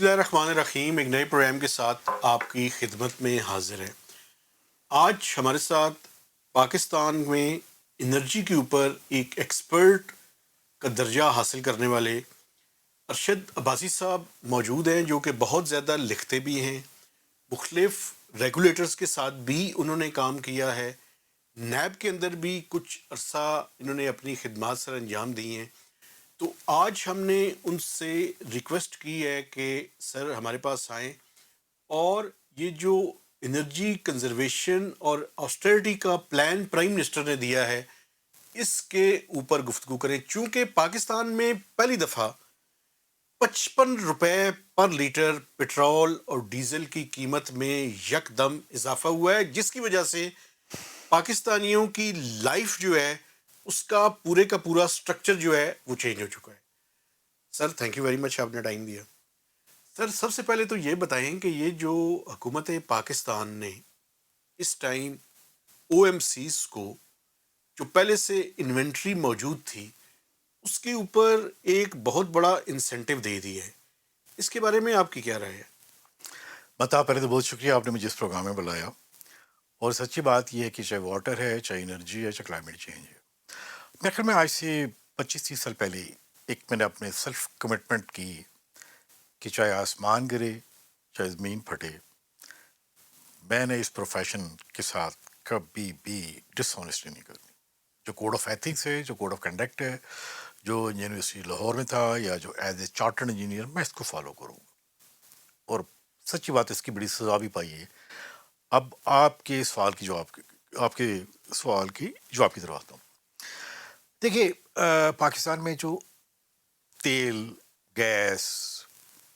بسم اللہ الرحمن الرحیم، ایک نئے پروگرام کے ساتھ آپ کی خدمت میں حاضر ہے۔ آج ہمارے ساتھ پاکستان میں انرجی کے اوپر ایک ایکسپرٹ کا درجہ حاصل کرنے والے ارشد عباسی صاحب موجود ہیں، جو کہ بہت زیادہ لکھتے بھی ہیں، مختلف ریگولیٹرز کے ساتھ بھی انہوں نے کام کیا ہے، نیب کے اندر بھی کچھ عرصہ انہوں نے اپنی خدمات سر انجام دی ہیں۔ تو آج ہم نے ان سے ریکویسٹ کی ہے کہ سر ہمارے پاس آئیں اور یہ جو انرجی کنزرویشن اور آسٹریلٹی کا پلان پرائم منسٹر نے دیا ہے اس کے اوپر گفتگو کریں، چونکہ پاکستان میں پہلی دفعہ 55 روپے پر لیٹر پٹرول اور ڈیزل کی قیمت میں یکدم اضافہ ہوا ہے، جس کی وجہ سے پاکستانیوں کی لائف جو ہے اس کا پورا سٹرکچر جو ہے وہ چینج ہو چکا ہے۔ Sir thank you very much, آپ نے ٹائم دیا۔ سر سب سے پہلے تو یہ بتائیں کہ یہ جو حکومت پاکستان نے اس ٹائم او ایم سیز کو جو پہلے سے انوینٹری موجود تھی اس کے اوپر ایک بہت بڑا انسینٹیو دے دی ہے، اس کے بارے میں آپ کی کیا رائے ہے؟ متا پہلے تو بہت شکریہ آپ نے مجھے اس پروگرام میں بلایا، اور سچی بات یہ ہے کہ چاہے واٹر ہے، چاہے انرجی ہے، چاہے کلائمیٹ چینج ہے، میرے خیال میں آج سے 25-30 سال پہلے ایک میں نے اپنے سیلف کمٹمنٹ کی کہ چاہے آسمان گرے چاہے زمین پھٹے، میں نے اس پروفیشن کے ساتھ کبھی بھی ڈس آنیسٹی نہیں کرنی۔ جو کوڈ آف ایتھکس ہے، جو کوڈ آف کنڈکٹ ہے، جو یونیورسٹی لاہور میں تھا، یا جو ایز اے چارٹرڈ انجینئر میں اس کو فالو کروں گا، اور سچی بات اس کی بڑی سزا بھی پائی ہے۔ اب آپ کے سوال کی جواب کی طرف آتا ہوں۔ دیکھیے، پاکستان میں جو تیل، گیس،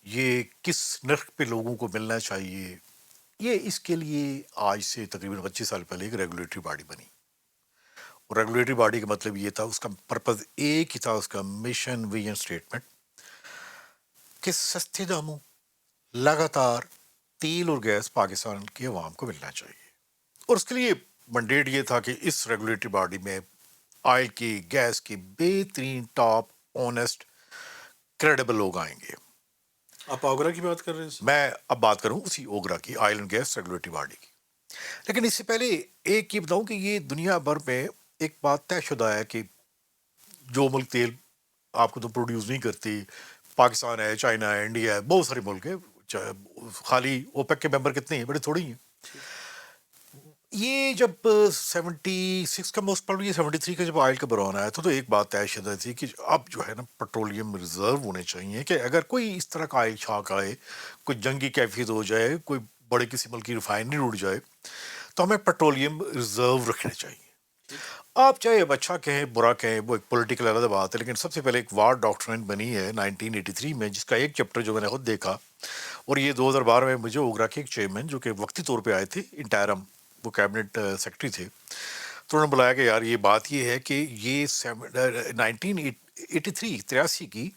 یہ کس نرخ پہ لوگوں کو ملنا چاہیے، یہ اس کے لیے آج سے تقریباً 25 سال پہلے ایک ریگولیٹری باڈی بنی، اور ریگولیٹری باڈی کا مطلب یہ تھا، اس کا پرپز ایک ہی تھا، اس کا مشن ویژن اسٹیٹمنٹ، کہ سستے داموں لگاتار تیل اور گیس پاکستان کے عوام کو ملنا چاہیے۔ اور اس کے لیے منڈیٹ یہ تھا کہ اس ریگولیٹری باڈی میں آئل کی، گیس کی بہترین ٹاپ آنیسٹ کریڈیبل لوگ آئیں گے۔ آپ آگرہ کی بات کر رہے ہیں سر؟ میں اب بات کروں اسی اوگرا کی، oil and gas regulatory body کی۔ لیکن اس سے پہلے ایک یہ بتاؤں کہ یہ دنیا بھر میں ایک بات طے شدہ ہے کہ جو ملک تیل آپ کو تو پروڈیوس نہیں کرتی، پاکستان ہے، چائنا ہے، انڈیا ہے، بہت سارے ملک ہیں، خالی اوپیک کے ممبر کتنے ہیں؟ بڑے تھوڑے ہی ہیں۔ یہ جب 76 کا موسٹ پروبلی 73 کا جب آئل کا بحران آیا تھا، تو ایک بات طے شدہ تھی کہ اب جو ہے نا پیٹرولیم ریزرو ہونے چاہیے، کہ اگر کوئی اس طرح کا آئل چھاک آئے، کوئی جنگی کیفیت ہو جائے، کوئی بڑے کسی ملک کی ریفائنری اڑ جائے، تو ہمیں پیٹرولیم ریزرو رکھنے چاہیے۔ آپ چاہے اب اچھا کہیں برا کہیں، وہ ایک پولیٹیکل علیحدہ بات ہے، لیکن سب سے پہلے ایک وار ڈاکٹرن بنی ہے 1983 میں، جس کا ایک چیپٹر جو میں نے خود دیکھا، اور یہ 2012 میں مجھے اوگرا کے ایک چیئرمین جو کہ وقتی طور پہ آئے تھے، انٹائرم، وہ کیبنٹ سیکرٹری تھے، تو انہوں نے بلایا کہ یار یہ بات یہ ہے کہ یہ 1983 کی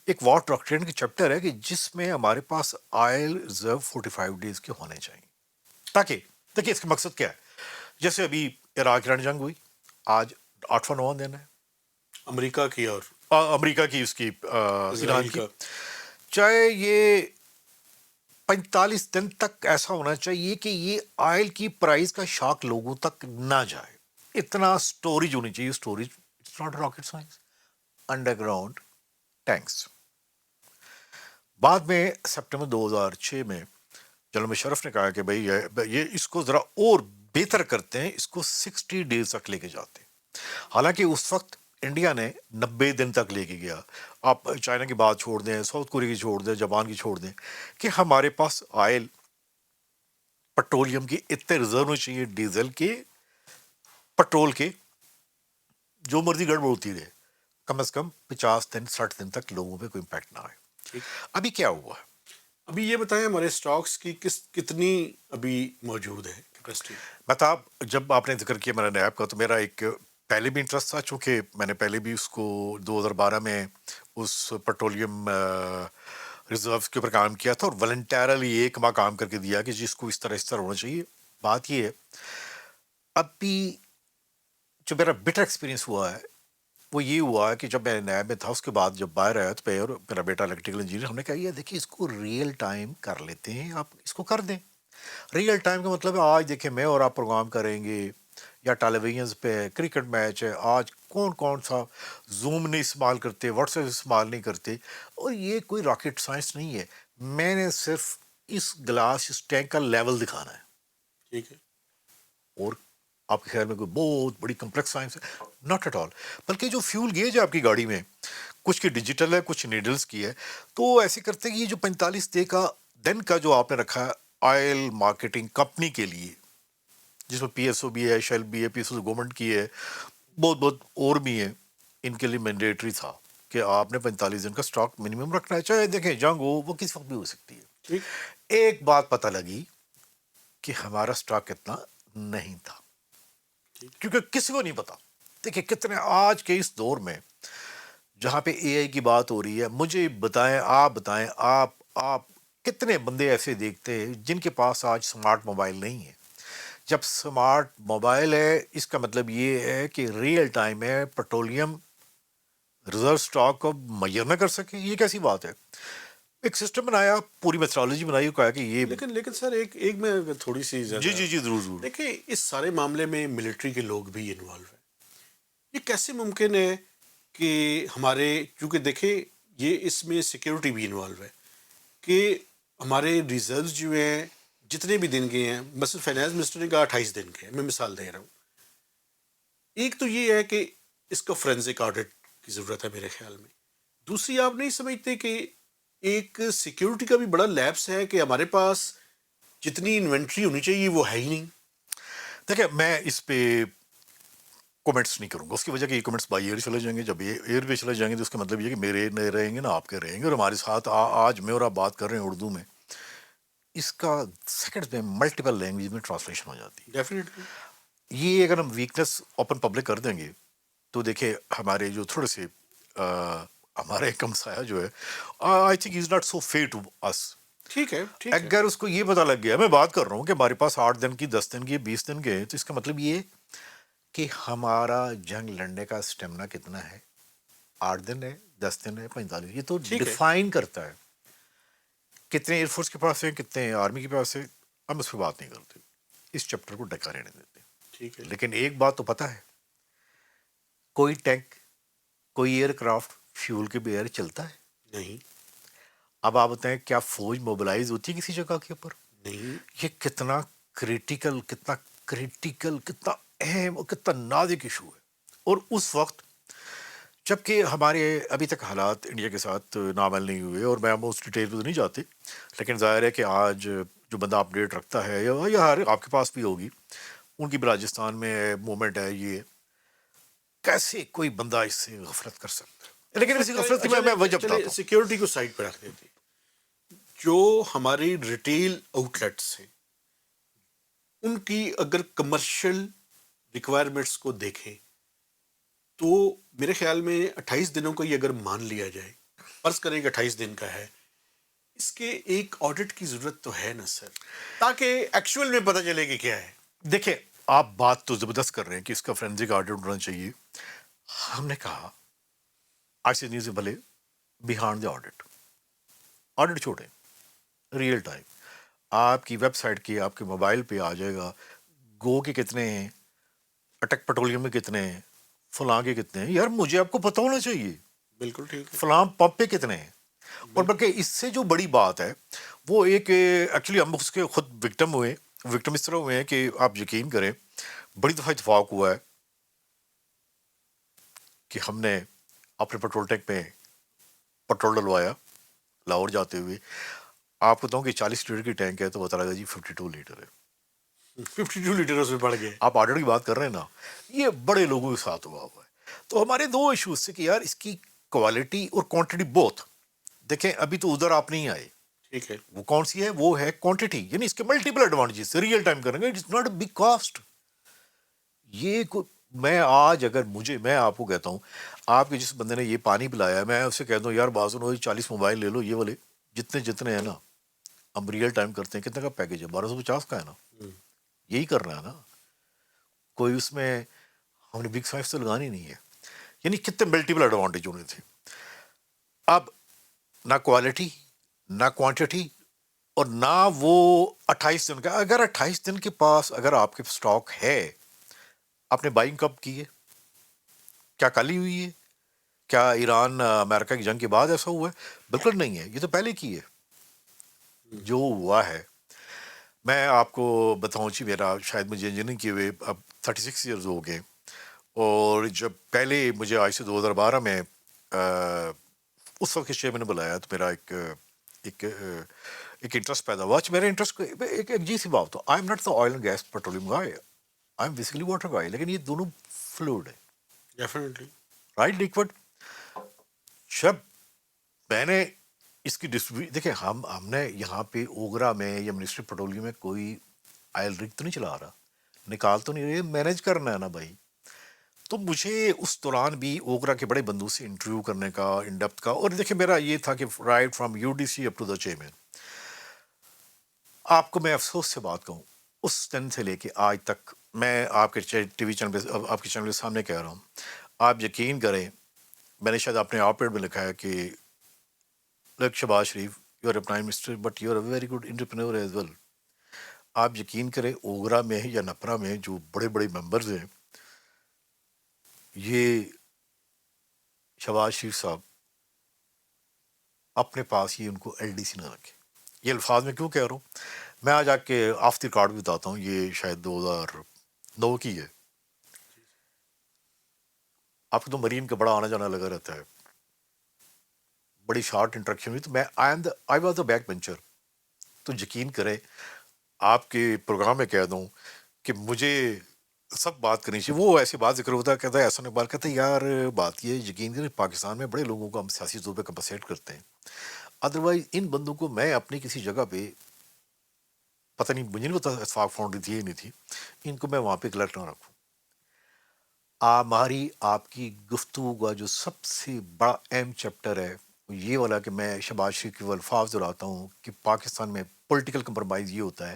ایک وار ڈاکٹرن کی چیپٹر ہے کہ جس میں ہمارے پاس آئل ریزرو 45 ڈیز کے ہونے چاہیے، تاکہ دیکھیے اس کا مقصد کیا ہے۔ جیسے ابھی عراق ایران جنگ ہوئی، آج 8واں دن ہے امریکہ کی اور امریکہ کی، اس کی ایران اسرائیل کی، کا۔ چاہے یہ 45 دن تک ایسا ہونا چاہیے کہ یہ آئل کی پرائز کا شاک لوگوں تک نہ جائے، اتنا سٹوریج ہونی چاہیے۔ Storage it's not rocket science, underground tanks. بعد میں سپٹمبر 2006 میں جنرل مشرف نے کہا کہ بھائی یہ اس کو ذرا اور بہتر کرتے ہیں، اس کو 60 ڈیز تک لے کے جاتے ہیں۔ حالانکہ اس وقت انڈیا نے 90 دن تک لے کے گیا۔ آپ چائنا کی بات چھوڑ دیں، ساؤتھ کوریا کی چھوڑ دیں، جاپان کی چھوڑ دیں، کہ ہمارے پاس آئل پٹرولیم کی اتنے ریزرو ہونے چاہیے، ڈیزل کے، پٹرول کے، جو مرضی گڑبڑ ہوتی رہے، کم از کم 50 دن 60 دن تک لوگوں پہ کوئی امپیکٹ نہ آئے۔ ٹھیک، ابھی کیا ہوا ہے؟ ابھی یہ بتائیں ہمارے اسٹاکس کی کتنی ابھی موجود ہے کیپیسٹی؟ مطلب جب آپ نے ذکر کیا میرا نیب کا، تو میرا ایک پہلے بھی انٹرسٹ تھا، چونکہ میں نے پہلے بھی اس کو 2012 میں اس پٹرولیم ریزروز کے اوپر کام کیا تھا، اور والنٹیرلی ایک ماہ کام کر کے دیا کہ جس کو اس طرح ہونا چاہیے۔ بات یہ ہے، اب بھی جو میرا بیٹر ایکسپیرینس ہوا ہے وہ یہ ہوا کہ جب میں نیب میں تھا اس کے بعد جب باہر آیا تو اور میرا بیٹا الیکٹریکل انجینئر، ہم نے کہا یہ دیکھیے اس کو ریئل ٹائم کر لیتے ہیں، آپ اس کو کر دیں۔ ریئل ٹائم کا مطلب ہے آج دیکھیں میں اور آپ پروگرام کریں گے، یا ٹیلی ویژنز پہ کرکٹ میچ ہے، آج کون کون سا زوم نہیں استعمال کرتے، واٹس ایپ استعمال نہیں کرتے، اور یہ کوئی راکٹ سائنس نہیں ہے، میں نے صرف اس گلاس اس ٹینک کا لیول دکھانا ہے، ٹھیک ہے، اور آپ کے خیال میں کوئی بہت بڑی کمپلیکس سائنس ہے؟ Not at all. بلکہ جو فیول گیج ہے آپ کی گاڑی میں، کچھ کی ڈیجیٹل ہے، کچھ نیڈلز کی ہے، تو ایسے کرتے کہ یہ جو 45 دن کا جو آپ نے رکھا ہے آئل مارکیٹنگ کمپنی کے لیے، جس میں پی ایس او بھی ہے، شیل بھی ہے، پی ایس او گورنمنٹ کی ہے، بہت بہت اور بھی ہیں، ان کے لیے مینڈیٹری تھا کہ آپ نے 45 دن کا اسٹاک منیمم رکھنا ہے، چاہے دیکھیں جنگ ہو وہ کس وقت بھی ہو سکتی ہے۔ ٹھیک، ایک بات پتہ لگی کہ ہمارا اسٹاک اتنا نہیں تھا، ٹھیک، کیونکہ کسی کو نہیں پتا۔ دیکھیں کتنے آج کے اس دور میں جہاں پہ اے آئی کی بات ہو رہی ہے، مجھے بتائیں آپ کتنے بندے ایسے دیکھتے ہیں جن کے پاس آج سمارٹ موبائل نہیں ہے؟ جب سمارٹ موبائل ہے اس کا مطلب یہ ہے کہ ریئل ٹائم میں پیٹرولیم ریزرو اسٹاک کو میئر نہ کر سکے، یہ کیسی بات ہے؟ ایک سسٹم بنایا، پوری میتھڈالوجی بنائی، کہا کہ یہ لیکن سر ایک میں تھوڑی سی جی زیادہ جی جی ضرور ضرور۔ دیکھیں، اس سارے معاملے میں ملٹری کے لوگ بھی انوالو ہیں۔ یہ کیسے ممکن ہے کہ ہمارے، کیونکہ دیکھیں یہ اس میں سیکیورٹی بھی انوالو ہے، کہ ہمارے ریزروز جو ہیں جتنے بھی دن کے ہیں، مثلا فائنانس منسٹر نے کہا 28 دن کے ہیں، میں مثال دے رہا ہوں۔ ایک تو یہ ہے کہ اس کا فورینزک آڈٹ کی ضرورت ہے میرے خیال میں۔ دوسری، آپ نہیں سمجھتے کہ ایک سیکیورٹی کا بھی بڑا لیپس ہے کہ ہمارے پاس جتنی انوینٹری ہونی چاہیے وہ ہے ہی نہیں؟ دیکھیں میں اس پہ کومنٹس نہیں کروں گا، اس کی وجہ کہ یہ کومنٹس بائی ایئر چلے جائیں گے، جب یہ ایئر پہ چلے جائیں گے تو اس کا مطلب یہ ہے کہ میرے نہ رہیں گے نہ آپ کے رہیں گے، اور ہمارے ساتھ آج میں اور آپ بات کر رہے ہیں اردو میں، اس کا سیکنڈ میں ملٹیپل لینگویج میں ٹرانسلیشن ہو جاتی ہے۔ ڈیفینیٹلی، یہ اگر ہم ویکنس اوپن پبلک کر دیں گے تو دیکھیں ہمارے جو تھوڑے سے ہمارا ایک ہمسایہ جو ہے، I think is not so fair to us. ٹھیک ہے، ٹھیک ہے، اگر اس کو یہ پتہ لگ گیا، میں بات کر رہا ہوں کہ ہمارے پاس 8 دن کی، 10 دن کی، 20 دن کے ہیں، تو اس کا مطلب یہ کہ ہمارا جنگ لڑنے کا اسٹیمنا کتنا ہے، 8 دن ہے، 10 دن ہے، 45، یہ تو ٹھیک ہے، ڈیفائن کرتا ہے کتنے ایئر فورس کے پاس ہیں، کتنے آرمی کے پاس ہے، ہم اس پہ بات نہیں کرتے، اس چیپٹر کو ڈکا رہنے دیتے۔ ٹھیک ہے، لیکن ایک بات تو پتہ ہے، کوئی ٹینک، کوئی ایئر کرافٹ فیول کے بغیر چلتا ہے؟ نہیں، اب آپ بتائیں کیا فوج موبلائز ہوتی ہے کسی جگہ کے اوپر؟ نہیں، یہ کتنا کریٹیکل، کتنا اہم اور کتنا نازک ایشو ہے، اور اس وقت جب کہ ہمارے ابھی تک حالات انڈیا کے ساتھ نارمل نہیں ہوئے، اور میں اس ڈیٹیل پہ تو نہیں جاتے، لیکن ظاہر ہے کہ آج جو بندہ اپڈیٹ رکھتا ہے یا ہر آپ کے پاس بھی ہوگی، ان کی بلاچستان میں موومنٹ ہے، یہ کیسے کوئی بندہ اس سے غفلت کر سکتا ہے؟ لیکن اسی غفلت کی میں وجہ چلے بتاتا ہوں۔ سیکیورٹی کو سائڈ پہ رکھ دیتے ہیں۔ جو ہماری ریٹیل آؤٹ لیٹس ہیں ان کی اگر کمرشل ریکوائرمنٹس کو دیکھیں تو میرے خیال میں 28 دنوں کو یہ اگر مان لیا جائے، فرض کریں کہ 28 دن کا ہے، اس کے ایک آڈٹ کی ضرورت تو ہے نا سر، تاکہ ایکچوئل میں پتہ چلے کہ کیا ہے۔ دیکھیں آپ بات تو زبردست کر رہے ہیں کہ اس کا فورینزک آڈٹ ہونا چاہیے، ہم نے کہا آج سے نہیں سے بھلے بیہانڈ دا آڈٹ چھوڑیں، ریئل ٹائم آپ کی ویب سائٹ کی، آپ کے موبائل پہ آ جائے گا، گو کے کتنے ہیں، اٹک پیٹرولیم میں کتنے ہیں، فلاں کے کتنے ہیں، یار مجھے آپ کو پتہ ہونا چاہیے، بالکل ٹھیک ہے، فلاں پمپ پہ کتنے ہیں۔ اور بالکل، بلکہ اس سے جو بڑی بات ہے وہ ایک ایکچولی ہم اس کے خود وکٹم اس طرح ہوئے ہیں کہ آپ یقین کریں، بڑی دفعہ اتفاق ہوا ہے کہ ہم نے اپنے پیٹرول ٹینک میں پیٹرول ڈلوایا لاہور جاتے ہوئے، آپ کو بتاؤں کہ 40 لیٹر کی ٹینک ہے تو بتا لگا جی 52 لیٹر ہے۔ 52 لیٹر اس میں بڑھ گئے۔ آپ آرڈر کی بات کر رہے ہیں نا، یہ بڑے لوگوں کے ساتھ ہوا ہے۔ تو ہمارے دو ایشوز سے کہ یار اس کی کوالٹی اور کوانٹٹی بوتھ دیکھیں، ابھی تو ادھر آپ نہیں آئے، ٹھیک ہے، وہ کون سی ہے؟ وہ ہے کوانٹٹی، یعنی اس کے ملٹیپل ایڈوانٹیجز، ریئل ٹائم کریں گے، it's not a big cost. یہ میں آج اگر میں آپ کو کہتا ہوں، آپ کے جس بندے نے یہ پانی پلایا ہے، میں اسے کہتا ہوں یار بازو 40 موبائل لے لو، یہ والے جتنے ہیں نا، ہم ریئل ٹائم کرتے ہیں، کتنے کا پیکیج ہے؟ 1250 کا ہے نا، یہی کرنا ہے نا، کوئی اس میں ہم نے بگ سائز تو لگانی نہیں ہے۔ یعنی کتنے ملٹیپل ایڈوانٹیج ہونے تھے. اب نہ کوالٹی نہ کوانٹٹی اور نہ وہ 28 دن کا. اگر 28 دن کے پاس اگر آپ کے اسٹاک ہے, آپ نے بائنگ کب کی ہے؟ کیا کل ہی ہوئی ہے؟ کیا ایران امریکہ کی جنگ کے بعد ایسا ہوا ہے؟ بالکل نہیں ہے, یہ تو پہلے کی ہے. جو ہوا ہے, میں آپ کو بتاؤں جی, میرا شاید مجھے انجینئرنگ کیے ہوئے اب 36 ایئرز ہو گئے, اور جب پہلے مجھے آج سے 2012 میں اس وقت کے چیئرمین نے بلایا تو میرا ایک انٹرسٹ پیدا ہوا. میرا انٹرسٹ ایک جی سی بات, تو I am not the oil and gas petroleum guy, I am basically water guy, لیکن یہ دونوں فلوئڈ ہے, ڈیفینیٹلی. Right, liquid. جب میں نے اس کی دیکھیں, ہم نے یہاں پہ اوگرا میں یا منسٹری پیٹرولیم میں کوئی آئل رگ تو نہیں چلا رہا, نکال تو نہیں رہے, مینیج کرنا ہے نا بھائی. تو مجھے اس دوران بھی اوگرا کے بڑے بندوں سے انٹرویو کرنے کا, ان ڈیپتھ کا, اور دیکھیں میرا یہ تھا کہ right from U D C up to the chairman. آپ کو میں افسوس سے بات کہوں, اس دن سے لے کے آج تک میں آپ کے ٹی وی چینل پہ, آپ کے چینل کے سامنے کہہ رہا ہوں, آپ یقین کریں, میں نے شاید اپنے آپریٹ میں لکھا ہے کہ like Shahbaz Sharif, you are a prime minister but you are a very good entrepreneur as well. آپ یقین کریں, اوگرا میں یا نپرا میں جو بڑے بڑے ممبرز ہیں, یہ شہباز شریف صاحب اپنے پاس ہی ان کو ایل ڈی سی نہ رکھے. یہ الفاظ میں کیوں کہہ رہا ہوں, میں آج آ کے آف دی ریکارڈ بھی بتاتا ہوں, یہ شاید 2009 کی ہے. آپ کو تو مرین کا بڑا آنا جانا لگا رہتا ہے, بڑی شارٹ انٹریکشن ہوئی, تو میں I was the back bencher. تو یقین کریں, آپ کے پروگرام میں کہہ دوں کہ مجھے سب بات کرنی چاہیے. وہ ایسی بات ذکر ہوتا ہے, کہتا ہے ایسا نہیں, بات کہتا ہے یار بات یہ یقین کریں, پاکستان میں بڑے لوگوں کو ہم سیاسی طور پہ کمپنسیٹ کرتے ہیں, ادروائز ان بندوں کو میں اپنی کسی جگہ پہ, پتہ نہیں, مجھے نہیں پتا اتفاق فاؤنڈری تھی یا نہیں تھی, ان کو میں وہاں پہ کلیکٹ نہ رکھوں. ہماری آپ کی گفتگو کا جو سب سے بڑا اہم چیپٹر ہے وہ یہ والا کہ میں شہباز شریف کے وہ الفاظ دہراتا ہوں کہ پاکستان میں پولیٹیکل کمپرومائز یہ ہوتا ہے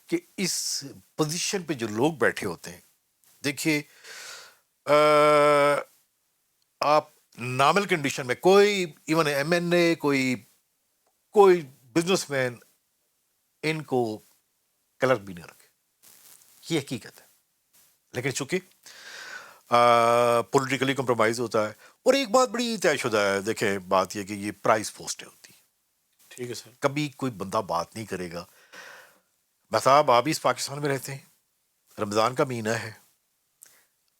کہ اس پوزیشن پہ جو لوگ بیٹھے ہوتے ہیں, دیکھیے آپ نارمل کنڈیشن میں کوئی ایون ایم این اے, کوئی بزنس مین ان کو کلرک بھی نہیں رکھے, یہ حقیقت ہے. لیکن چونکہ پولیٹیکلی کمپرومائز ہوتا ہے, اور ایک بات بڑی طے شدہ ہے, دیکھیں بات یہ کہ یہ پرائز پوسٹیں ہوتی ہیں, ٹھیک ہے سر. کبھی کوئی بندہ بات نہیں کرے گا. صاحب آپ اس پاکستان میں رہتے ہیں, رمضان کا مہینہ ہے,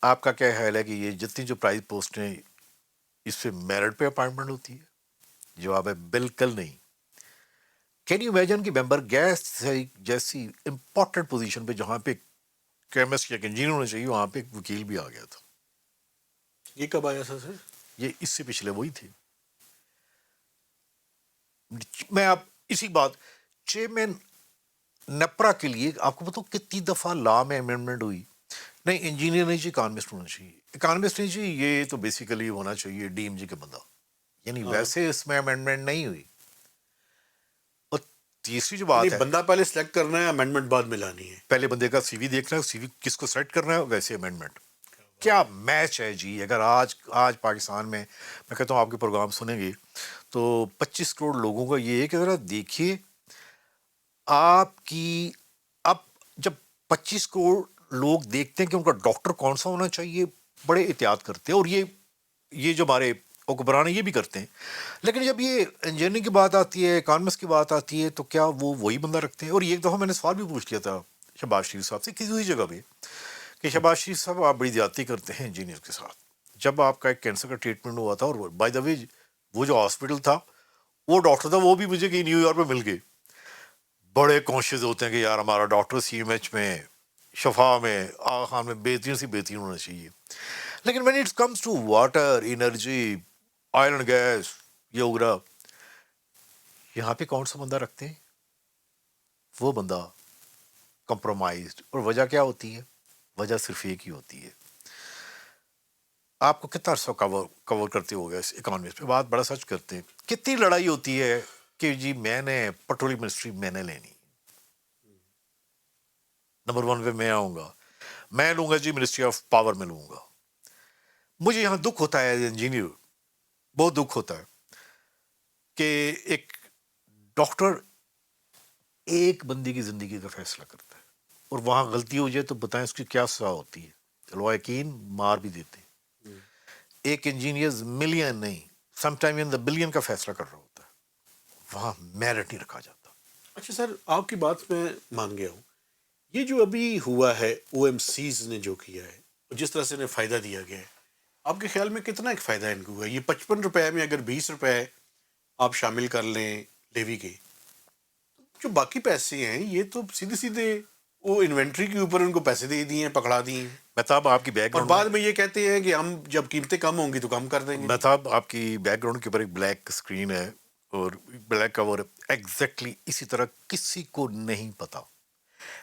آپ کا کیا خیال ہے کہ یہ جتنی جو پرائز پوسٹیں اس پہ میرٹ پہ اپائنٹمنٹ ہوتی ہے؟ جواب ہے بالکل نہیں. کین یو امیجن کہ ممبر گیس جیسی امپورٹنٹ پوزیشن پہ جہاں پہ کیمسٹ یا انجینئر ہونا چاہیے, وہاں پہ ایک وکیل بھی آ گیا تھا. یہ کب آیا تھا سر؟ یہ اس سے پچھلے وہی تھے. میں آپ اسی بات, چیئرمین نپرا کے لیے آپ کو بتاؤ کتنی دفعہ لا میں امینڈمنٹ ہوئی. نہیں انجینئر نہیں چاہیے, اکانومسٹ ہونا چاہیے. اکانومسٹ نہیں چاہیے, یہ تو بیسیکلی ہونا چاہیے ڈی ایم جی کا بندہ, یعنی ویسے اس میں امینڈمنٹ نہیں ہوئی. اور تیسری جو بات ہے, بندہ پہلے سلیکٹ کرنا ہے, امینڈمنٹ بعد میں لانی ہے. پہلے بندے کا سی وی دیکھنا ہے, سی وی کس کو سیٹ کرنا ہے, ویسے امینڈمنٹ. کیا میچ ہے جی. اگر آج پاکستان میں کہتا ہوں آپ کے پروگرام سنیں گے تو 25 کروڑ لوگوں کا یہ ہے کہ ذرا دیکھیے آپ کی, اب جب 25 کروڑ لوگ دیکھتے ہیں کہ ان کا ڈاکٹر کون سا ہونا چاہیے, بڑے احتیاط کرتے ہیں, اور یہ جو ہمارے حکمران ہیں یہ بھی کرتے ہیں. لیکن جب یہ انجینئرنگ کی بات آتی ہے, اکانومکس کی بات آتی ہے, تو کیا وہ وہی بندہ رکھتے ہیں؟ اور ایک دفعہ میں نے سوال بھی پوچھ لیا تھا شہباز شریف صاحب سے کسی ہوئی جگہ پہ کہ شہباز شریف صاحب آپ بڑی زیادتی کرتے ہیں انجینئر کے ساتھ. جب آپ کا ایک کینسر کا ٹریٹمنٹ ہوا تھا, اور بائی دا وے وہ جو ہاسپٹل تھا, وہ ڈاکٹر تھا, وہ بھی مجھے کہ نیو یارک میں مل گئے. بڑے کانشیس ہوتے ہیں کہ یار ہمارا ڈاکٹر سی ایم ایچ میں, شفا میں, آغا خان میں بہترین سی بہترین ہونا چاہیے. لیکن when it comes to water, energy, oil and gas, یہ وغیرہ, یہاں پہ کون سا بندہ رکھتے ہیں؟ وہ بندہ کمپرومائزڈ. اور وجہ کیا ہوتی ہے؟ وجہ صرف ایک ہی ہوتی ہے, آپ کو کتنا عرصہ کور کرتے ہو گئے اس اکانومی پہ, بات بڑا سچ کرتے ہیں. کتنی لڑائی ہوتی ہے کہ جی میں نے پیٹرولیم منسٹری میں نے لینی, نمبر 1 پہ میں آؤں گا, میں لوں گا جی منسٹری آف پاور میں لوں گا. مجھے یہاں دکھ ہوتا ہے ایز انجینئر، بہت دکھ ہوتا ہے کہ ایک ڈاکٹر ایک بندے کی زندگی کا فیصلہ کرتا ہے اور وہاں غلطی ہو جائے تو بتائیں اس کی کیا سزا ہوتی ہے، لوائقین مار بھی دیتے ہیں. ایک انجینئر ملین نہیں، سم ٹائم ان دا بلین کا فیصلہ کر رہا ہوتا ہے، وہاں میرٹ نہیں رکھا جاتا. اچھا سر، آپ کی بات میں مان گیا ہوں. یہ جو ابھی ہوا ہے او ایم سیز نے جو کیا ہے اور جس طرح سے انہیں فائدہ دیا گیا ہے، آپ کے خیال میں کتنا ایک فائدہ ان کو ہوا ہے؟ یہ 55 روپے میں اگر 20 روپے آپ شامل کر لیں لیوی کے، جو باقی پیسے ہیں یہ تو سیدھے سیدھے وہ انوینٹری کے اوپر ان کو پیسے دے دیے ہیں، پکڑا دیے ہیں، مہتاب آپ کی بیک اور گراؤنڈ بعد میں یہ کہتے ہیں کہ ہم جب قیمتیں کم ہوں گی تو کم کر دیں گے. مہتاب آپ کی بیک گراؤنڈ کے اوپر ایک بلیک اسکرین ہے اور بلیک کور ایگزیکٹلی اسی طرح کسی کو نہیں پتا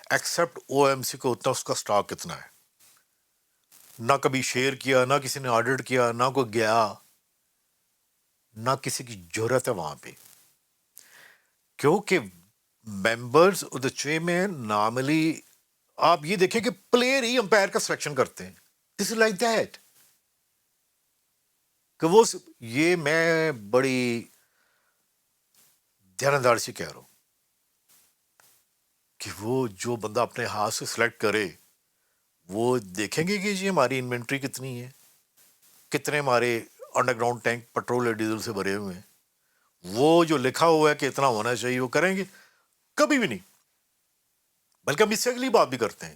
ایکسیپٹ او ایم سی کو اتنا اس کا سٹاک کتنا ہے. نہ کبھی شیئر کیا، نہ کسی نے آڈٹ کیا، نہ کوئی گیا، نہ کسی کی جرت ہے وہاں پہ، کیونکہ members of the chairman normally آپ یہ دیکھیں کہ پلیئر ہی امپائر کا سلیکشن کرتے ہیں. دس از لائک دیٹ کہ وہ یہ میں بڑی دیانتداری سے کہہ رہا ہوں کہ وہ جو بندہ اپنے ہاتھ سے سلیکٹ کرے وہ دیکھیں گے کہ جی ہماری انوینٹری کتنی ہے، کتنے ہمارے انڈر گراؤنڈ ٹینک پیٹرول یا ڈیزل سے بھرے ہوئے ہیں، وہ جو لکھا ہوا ہے کہ اتنا ہونا چاہیے وہ کریں گے؟ کبھی بھی نہیں. بلکہ ہم اس سے اگلی بات بھی کرتے ہیں،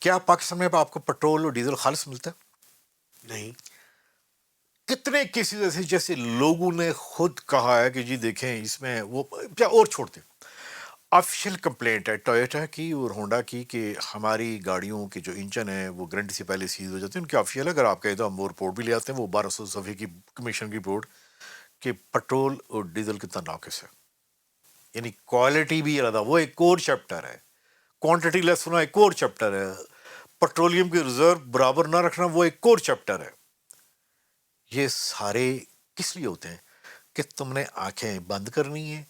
کیا پاکستان میں آپ کو پیٹرول اور ڈیزل خالص ملتا ہے؟ نہیں. کتنے کیسز ایسے جیسے لوگوں نے خود کہا ہے کہ جی دیکھیں اس میں وہ کیا اور چھوڑتے ہیں. آفیشیل کمپلینٹ ہے ٹویوٹا کی اور ہونڈا کی کہ ہماری گاڑیوں کے جو انجن ہیں وہ گارنٹی سے پہلے سیز ہو جاتے ہیں. ان کی آفیشیل اگر آپ کہیں تو ہم وہ رپورٹ بھی لے آتے ہیں، وہ 1200 صفحے کی کمیشن کی رپورٹ کہ پیٹرول اور ڈیزل کتنا ناقص ہے. یعنی کوالٹی بھی ارادہ، وہ ایک اور چیپٹر ہے. کوانٹٹی لیس ہونا ایک اور چیپٹر ہے. پیٹرولیم کی ریزرو برابر نہ رکھنا وہ ایک اور چیپٹر ہے. یہ سارے کس لیے ہوتے ہیں کہ تم نے آنکھیں بند کرنی ہے،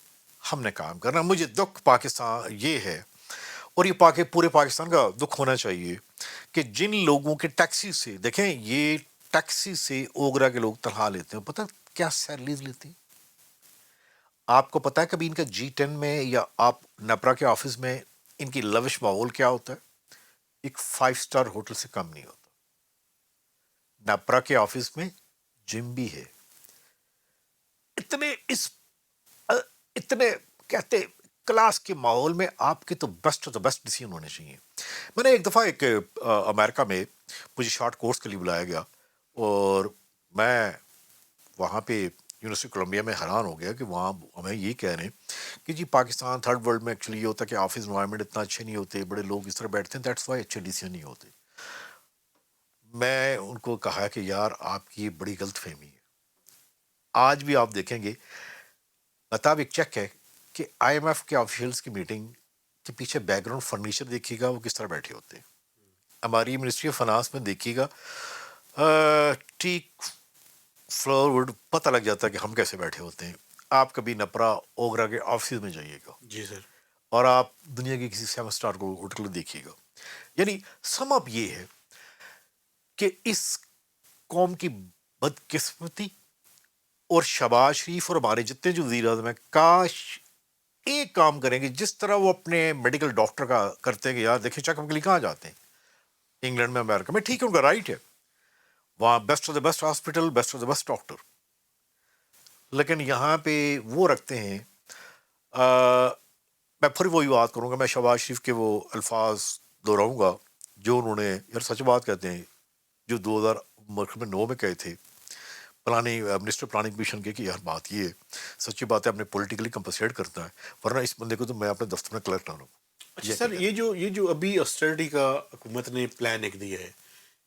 ہم نے کام کرنا. مجھے دکھ پاکستان یہ ہے اور یہ پورے پاکستان کا دکھ ہونا چاہیے کہ جن لوگوں کے ٹیکسی سے دیکھیں، یہ ٹیکسی سے اوگرا کے لوگ تنخواہ لیتے ہیں، پتہ کیا سیلریز لیتے ہیں؟ آپ کو پتا ہے کبھی ان کا G10 میں یا آپ نپرا کے آفس میں ان کی لوش ماحول کیا ہوتا ہے؟ ایک 5 اسٹار ہوٹل سے کم نہیں ہوتا. نپرا کے آفس میں جم بھی ہے. اتنے کہتے کلاس کے ماحول میں آپ کے تو بیسٹ ڈیسیزن ہونے چاہیے. میں نے ایک دفعہ ایک امریکہ میں مجھے شارٹ کورس کے لیے بلایا گیا اور میں وہاں پہ یونیورسٹی کولمبیا میں حیران ہو گیا کہ وہاں ہمیں یہ کہہ رہے ہیں کہ جی پاکستان تھرڈ ورلڈ میں ایکچولی یہ ہوتا ہے کہ آفس انوائرمنٹ اتنا اچھے نہیں ہوتے، بڑے لوگ اس طرح بیٹھتے ہیں، دیٹس وائی اچھے ڈیسیزن نہیں ہوتے. میں ان کو کہا کہ یار آپ کی بڑی غلط فہمی ہے. آج بھی آپ دیکھیں گے مطلب ایک چیک ہے کہ آئی ایم ایف کے آفیشلس کی میٹنگ کے پیچھے بیک گراؤنڈ فرنیچر دیکھیے گا وہ کس طرح بیٹھے ہوتے ہیں. ہماری منسٹری آف فنانس میں دیکھیے گا ٹیک فلور وڈ پتہ لگ جاتا ہے کہ ہم کیسے بیٹھے ہوتے ہیں. آپ کبھی نپرا اوگرا کے آفس میں جائیے گا جی سر. اور آپ دنیا کی کسی 7 اسٹار کو ہوٹل دیکھیے گا. یعنی سم اپ یہ ہے کہ اس قوم کی بدقسمتی اور شہباز شریف اور ہمارے جتنے جو وزیر اعظم ہیں کاش ایک کام کریں گے جس طرح وہ اپنے میڈیکل ڈاکٹر کا کرتے ہیں کہ یار دیکھیں چیک اپ کے لیے کہاں جاتے ہیں انگلینڈ میں، امریکہ میں، ٹھیک ہے ان کا رائٹ ہے، وہاں best of the best hospital, best of the best doctor. لیکن یہاں پہ وہ رکھتے ہیں میں پھر وہی بات کروں گا، میں شہباز شریف کے وہ الفاظ دہراؤں گا جو انہوں نے یار سچ بات کہتے ہیں جو 2009 میں کہے تھے منسٹر پلاننگ کمیشن کے کہ یار بات یہ ہے، سچی بات ہے اپنے پولیٹیکلی کمپنسیٹ کرتا ہے ورنہ اس بندے کو تو میں اپنے دفتر میں کلیکٹ نہ ہوں. اچھا سر، یہ جو ابھی آسٹریلٹی کا حکومت نے پلان ایک دیا ہے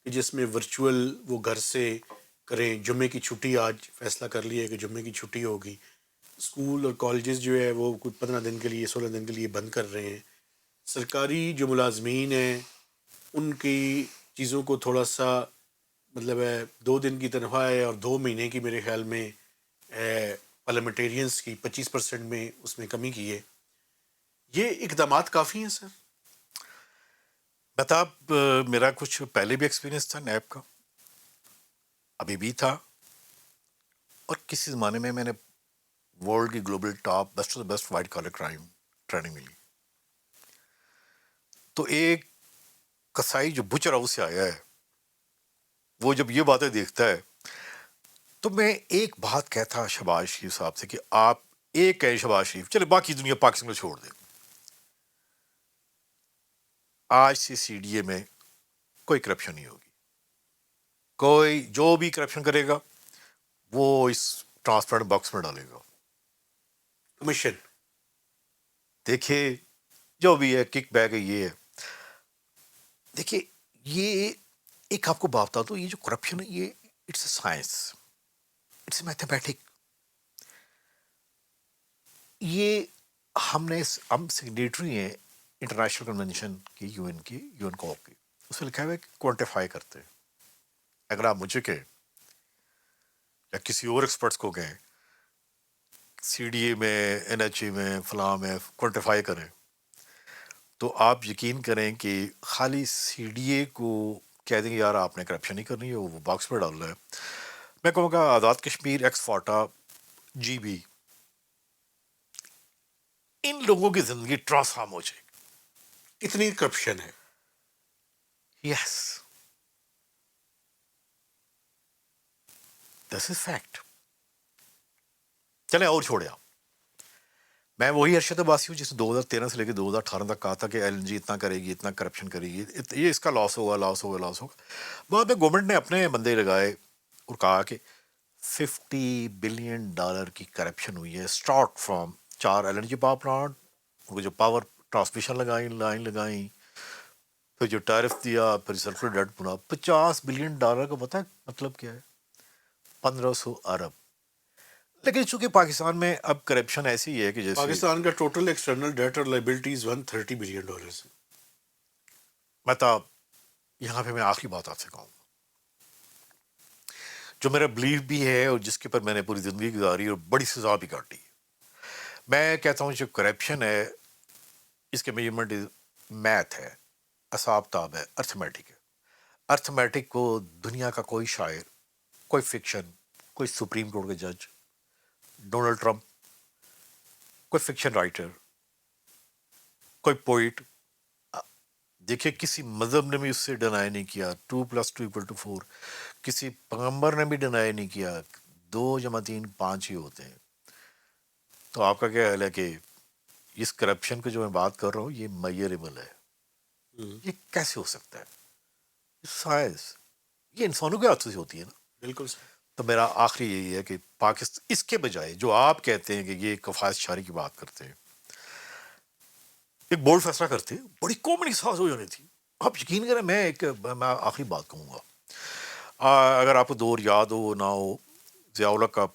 کہ جس میں ورچوئل وہ گھر سے کریں، جمعے کی چھٹی آج فیصلہ کر لیا ہے کہ جمعے کی چھٹی ہوگی، اسکول اور کالجز جو ہے وہ کچھ 15 دن کے لیے 16 دن کے لیے بند کر رہے ہیں، سرکاری جو ملازمین ہیں ان کی چیزوں کو تھوڑا سا مطلب ہے 2 دن کی تنخواہ ہے اور 2 مہینے کی میرے خیال میں پارلیمنٹیرینس کی 25% میں اس میں کمی کی ہے. یہ اقدامات کافی ہیں سر؟ مطلب میرا کچھ پہلے بھی ایکسپیرینس تھا نیب کا ابھی بھی تھا، اور کسی زمانے میں نے ورلڈ کی global top best of the best white collar crime training ملی. تو ایک کسائی جو بچر ہاؤس سے آیا ہے، وہ جب یہ باتیں دیکھتا ہے، تو میں ایک بات کہتا شہباز شریف صاحب سے کہ آپ ایک کہیں شہباز شریف، چلے باقی دنیا پاکستان کو چھوڑ دیں، آج سے سی ڈی اے میں کوئی کرپشن نہیں ہوگی. کوئی جو بھی کرپشن کرے گا وہ اس ٹرانسپیرنٹ باکس میں ڈالے گا. کمیشن دیکھیے جو بھی ہے کک بیک ہے، یہ ہے. دیکھیے یہ ایک آپ کو بات بتا دوں، یہ جو کرپشن ہے یہ it's a science, it's a mathematic. یہ ہم سگنیٹری ہیں انٹرنیشنل کنونشن کی، یو این کو کی، اس میں لکھا ہوا ہے کہ کوانٹیفائی کرتے ہیں. اگر آپ مجھے کہیں یا کسی اور ایکسپرٹس کو کہیں سی ڈی اے میں، این ایچ اے میں، فلاں میں کوانٹیفائی کریں، تو آپ یقین کریں کہ خالی سی ڈی اے کو کہہ دیں گے یار آپ نے کرپشن نہیں کرنی ہے، وہ باکس پہ ڈال رہا ہے. میں کہوں گا آزاد کشمیر، ایکس فاٹا، جی بی، ان لوگوں کی زندگی ٹرانسفارم ہو جائے اتنی کرپشن ہے. گی. یس، دس از فیکٹ. چلیں اور چھوڑے آپ. میں وہی ارشد عباسی ہوں جس نے 2013 سے لے کے 2018 تک کہا تھا کہ ایل این جی اتنا کرے گی، اتنا کرپشن کرے گی، یہ اس کا لاس ہوگا، لاس ہوگا، لاس ہوگا. بعد میں گورنمنٹ نے اپنے بندے لگائے اور کہا کہ $50 بلین کی کرپشن ہوئی ہے، start from 4 L N G power plant, ان کو جو پاور ٹرانسمیشن لائن لگائیں، پھر جو ٹیرف دیا، پھر سرکولر ڈیٹ بنا. $50 بلین کا پتہ ہے مطلب کیا ہے؟ 1500 ارب. لیکن چونکہ پاکستان میں اب کرپشن ایسی ہے کہ جیسے پاکستان کا ٹوٹل ایکسٹرنل ڈیٹ اور لائبلٹیز $130 بلین ہے. مطلب یہاں پہ میں آخری بات آپ سے کہوں گا جو میرا بلیف بھی ہے اور جس کے پر میں نے پوری زندگی گزاری اور بڑی سزا بھی کاٹی ہے. میں کہتا ہوں جو کرپشن ہے اس کے میجرمنٹ میتھ ہے، حساب تاب ہے، ارتھمیٹک ہے. ارتھمیٹک کو دنیا کا کوئی شاعر، کوئی فکشن، کوئی سپریم کورٹ کے جج، ڈونلڈ ٹرمپ، کوئی فکشن رائٹر، کوئی پوئٹ، دیکھیے کسی مذہب نے بھی اس سے ڈینائی نہیں کیا 2+2=4. کسی پیغمبر نے بھی ڈینائی نہیں کیا 2+3=5 ہی ہوتے ہیں. تو آپ کا کیا حال ہے کہ اس کرپشن کو جو میں بات کر رہا ہوں یہ میئربل ہے؟ یہ کیسے ہو سکتا ہے؟ سائنس یہ انسانوں کے ہاتھوں سے ہوتی ہے نا. بالکل سر. تو میرا آخری یہی ہے کہ پاکستان اس کے بجائے جو آپ کہتے ہیں کہ یہ کفایت شاری کی بات کرتے ہیں، ایک بولڈ فیصلہ کرتے، بڑی کامن احساس ہو جانی تھی. آپ یقین کریں میں آخری بات کہوں گا، اگر آپ کو دور یاد ہو نہ ہو، ضیاء الحق کا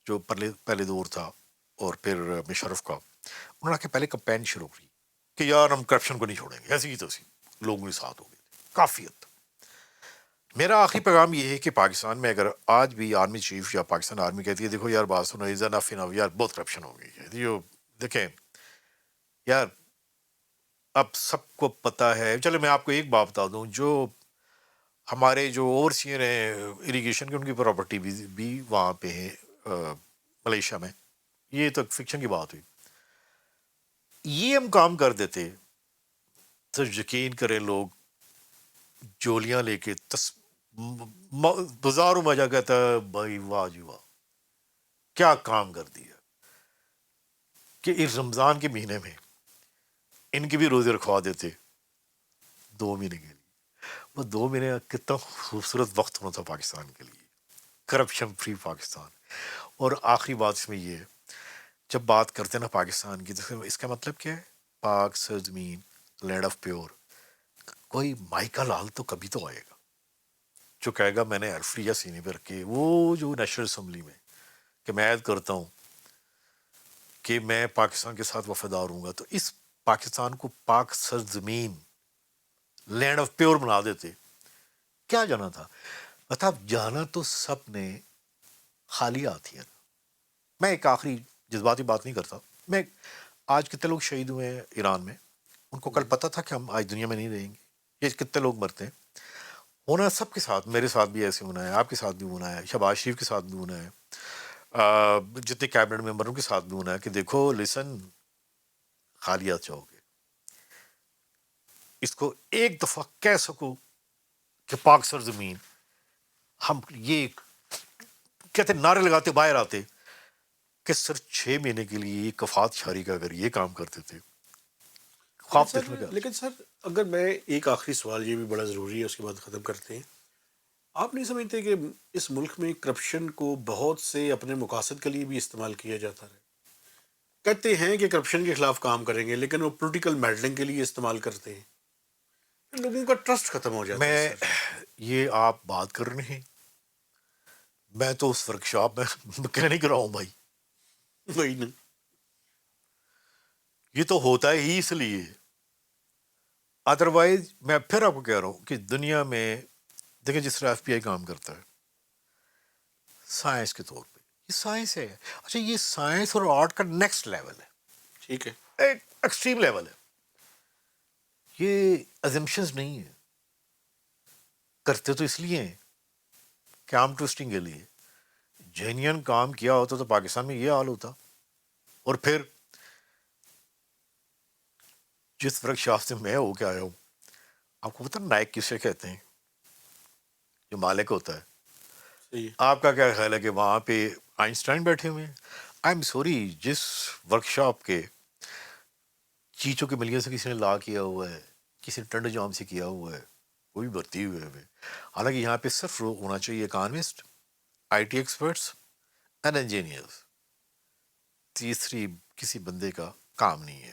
جو پہلے دور تھا اور پھر مشرف کا، انہوں نے کہ پہلے کمپین شروع کی کہ یار ہم کرپشن کو نہیں چھوڑیں گے، ایسی ہی تو لوگوں کے ساتھ ہو گئے تھے کافی حد تک. میرا آخری پیغام یہ ہے کہ پاکستان میں اگر آج بھی آرمی چیف یا پاکستان آرمی کہتی ہے دیکھو یار بات سنو، از انف انف، یار بہت کرپشن ہو گئی ہے، یہ دیکھیں یار اب سب کو پتہ ہے. چلے میں آپ کو ایک بات بتا دوں، جو ہمارے جو اوورسیئر ہیں اریگیشن کے، ان کی پراپرٹی بھی وہاں پہ ہے ملیشیا میں. یہ تو فکشن کی بات ہوئی. یہ ہم کام کر دیتے تو یقین کریں لوگ جولیاں لے کے بازاروں میں جا کہتا ہے بھائی واہ جی واہ کیا کام کر دیا کہ اس رمضان کے مہینے میں ان کی بھی روزے رکھوا دیتے 2 مہینے کے لیے. وہ 2 مہینے کتنا خوبصورت وقت ہونا تھا پاکستان کے لیے، کرپشن فری پاکستان. اور آخری بات اس میں یہ ہے، جب بات کرتے ہیں نا پاکستان کی تو اس کا مطلب کیا ہے؟ پاک سرزمین، لینڈ آف پیور. کوئی مائیکا لال تو کبھی تو آئے گا جو کہے گا میں نے الفریہ سینے پہ رکھے، وہ جو نیشنل اسمبلی میں کہ میں عہد کرتا ہوں کہ میں پاکستان کے ساتھ وفادار ہوں گا. تو اس پاکستان کو پاک سرزمین، لینڈ آف پیور بنا دیتے. کیا جانا تھا؟ مطلب جانا تو سب نے خالی آتی ہے نا. میں ایک آخری جذباتی بات نہیں کرتا. میں آج کتنے لوگ شہید ہوئے ہیں ایران میں، ان کو کل پتہ تھا کہ ہم آج دنیا میں نہیں رہیں گے. یہ کتنے لوگ مرتے ہیں. ہونا سب کے ساتھ، میرے ساتھ بھی ایسے ہونا ہے، آپ کے ساتھ بھی ہونا ہے، شہباز شریف کے ساتھ بھی ہونا ہے، جتنے کیبنٹ ممبروں کے ساتھ بھی ہونا ہے کہ دیکھو لسن، خالی ہاتھ جاؤ گے، اس کو ایک دفعہ کہہ سکو کہ پاک سرزمین، ہم یہ کہتے نعرے لگاتے باہر آتے کہ سر 6 مہینے کے لیے یہ کفات شاری کا اگر یہ کام کرتے تھے، خواب دل میں کیا؟ لیکن سر اگر میں ایک آخری سوال، یہ بھی بڑا ضروری ہے، اس کے بعد ختم کرتے ہیں. آپ نہیں سمجھتے کہ اس ملک میں کرپشن کو بہت سے اپنے مقاصد کے لیے بھی استعمال کیا جاتا ہے؟ کہتے ہیں کہ کرپشن کے خلاف کام کریں گے، لیکن وہ پولیٹیکل میڈلنگ کے لیے استعمال کرتے ہیں، پھر لوگوں کا ٹرسٹ ختم ہو جاتا ہے میں سر. یہ آپ بات کر رہے ہیں، میں تو اس ورکشاپ میں میکینک رہا ہوں بھائی. وہی نا. یہ تو ہوتا ہی اس لیے، ادروائز میں پھر آپ کو کہہ رہا ہوں کہ دنیا میں دیکھیں جس طرح ایف بی آئی کام کرتا ہے سائنس کے طور پہ، یہ سائنس ہے. اچھا یہ سائنس اور آرٹ کا نیکسٹ لیول ہے، ٹھیک ہے. ایک ایکسٹریم لیول ہے. یہ ازمپشنز نہیں ہے، کرتے تو اس لیے ہیں کام ٹوسٹنگ کے لیے. جینین کام کیا ہوتا تو پاکستان میں یہ حال ہوتا. اور پھر جس ورکشاپ سے میں ہو کے آیا ہوں، آپ کو پتہ نائک کسے کہتے ہیں؟ جو مالک ہوتا ہے. صحیح ہے. آپ کا کیا خیال ہے کہ وہاں پہ آئنسٹائن بیٹھے ہوئے ہیں؟ آئی ایم سوری، جس ورکشاپ کے چیچوں کے ملیے سے کسی نے لا کیا ہوا ہے، کسی نے ٹنڈ جام سے کیا ہوا ہے، وہ بھی بھرتی ہوئے ہیں. حالانکہ یہاں پہ صرف ہونا چاہیے economist, I T experts and engineers. تیسری کسی بندے کا کام نہیں ہے.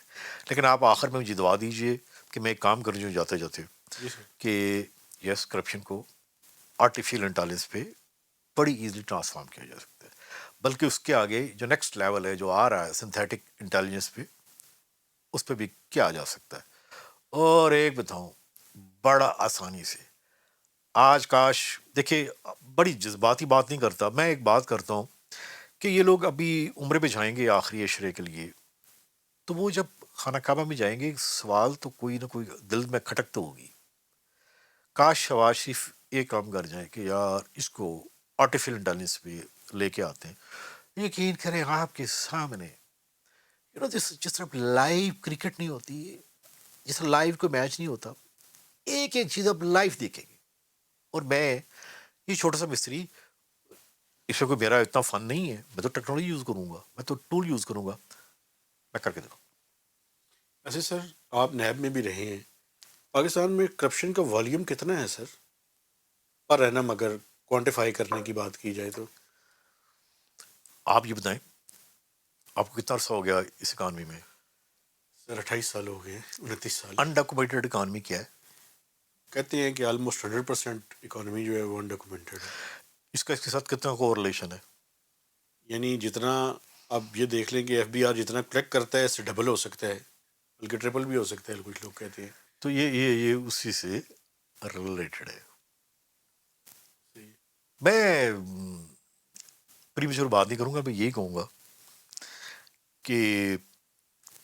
لیکن آپ آخر میں مجھے دعا دیجئے کہ میں ایک کام کر جاؤں جاتے جاتے جی سر. کہ یس کرپشن کو آرٹیفیشیل انٹیلیجنس پہ بڑی ایزلی ٹرانسفارم کیا جا سکتا ہے. بلکہ اس کے آگے جو نیکسٹ لیول ہے جو آ رہا ہے سنتھیٹک انٹیلیجنس پہ، اس پہ بھی کیا جا سکتا ہے. اور ایک بتاؤں بڑا آسانی سے، آج کاش دیکھیں بڑی جذباتی بات نہیں کرتا، میں ایک بات کرتا ہوں کہ یہ لوگ ابھی عمرے پہ جائیں گے آخری عشرے کے لیے، تو وہ جب خانہ کعبہ میں جائیں گے ایک سوال تو کوئی نہ کوئی دل میں کھٹک تو ہوگی. کاش شہباز شریف یہ کام کر جائیں کہ یار اس کو آرٹیفیشیل انٹیلیجنس پہ لے کے آتے ہیں. یقین کریں آپ کے سامنے جس طرح لائیو کرکٹ نہیں ہوتی، جس طرح لائیو کوئی میچ نہیں ہوتا، ایک ایک چیز آپ لائیو دیکھیں گے. اور میں یہ چھوٹا سا مستری، اس میں کوئی میرا اتنا فن نہیں ہے، میں تو ٹیکنالوجی یوز کروں گا، میں تو ٹول یوز کروں گا، میں کر کے دیکھوں. ایسے سر آپ نیب میں بھی رہے ہیں، پاکستان میں کرپشن کا والیوم کتنا ہے سر پر اینم، اگر کوانٹیفائی کرنے کی بات کی جائے تو؟ آپ یہ بتائیں آپ کو کتنا عرصہ ہو گیا اس اکانومی میں؟ سر 28 سال ہو گئے، 29 سال. انڈاکومنٹڈ اکانومی کیا ہے؟ کہتے ہیں کہ آلموسٹ 100% اکانومی جو ہے وہ انڈاکومنٹڈ ہے. اس کا اس کے ساتھ کتنا کو ریلیشن ہے؟ یعنی جتنا آپ یہ دیکھ لیں کہ ایف بی آر جتنا کلیکٹ کرتا ہے اس سے ڈبل ہو سکتا ہے، بلکہ ٹرپل بھی ہو سکتا ہے، کچھ لوگ کہتے ہیں. تو یہ اسی سے ریلیٹڈ ہے. صحیح. میں پریمیچور بات نہیں کروں گا، میں یہی کہوں گا کہ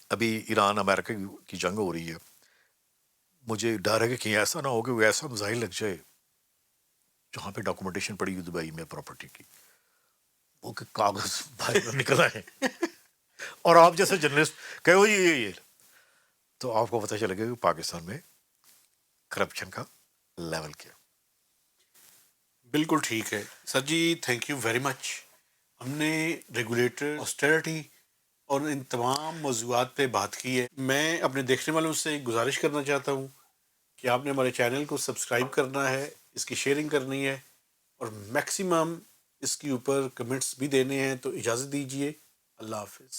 ابھی ایران امریکہ کی جنگ ہو رہی ہے. مجھے ڈر ہے کہ کہیں ایسا نہ ہو کہ وہ ایسا میزائل لگ جائے جہاں پہ ڈاکومنٹیشن پڑی ہوئی دبئی میں پراپرٹی کی، وہ کہ کاغذ باہر نکل آئے اور آپ جیسے جرنلسٹ کہو یہ تو آپ کو پتہ چلے گا کہ پاکستان میں کرپشن کا لیول کیا. بالکل ٹھیک ہے سر جی، تھینک یو ویری مچ. ہم نے ریگولیٹر، آسٹیرٹی اور ان تمام موضوعات پہ بات کی ہے. میں اپنے دیکھنے والوں سے گزارش کرنا چاہتا ہوں کہ آپ نے ہمارے چینل کو سبسکرائب کرنا ہے، اس کی شیئرنگ کرنی ہے، اور میکسیمم اس کے اوپر کمنٹس بھی دینے ہیں. تو اجازت دیجیے، اللہ حافظ.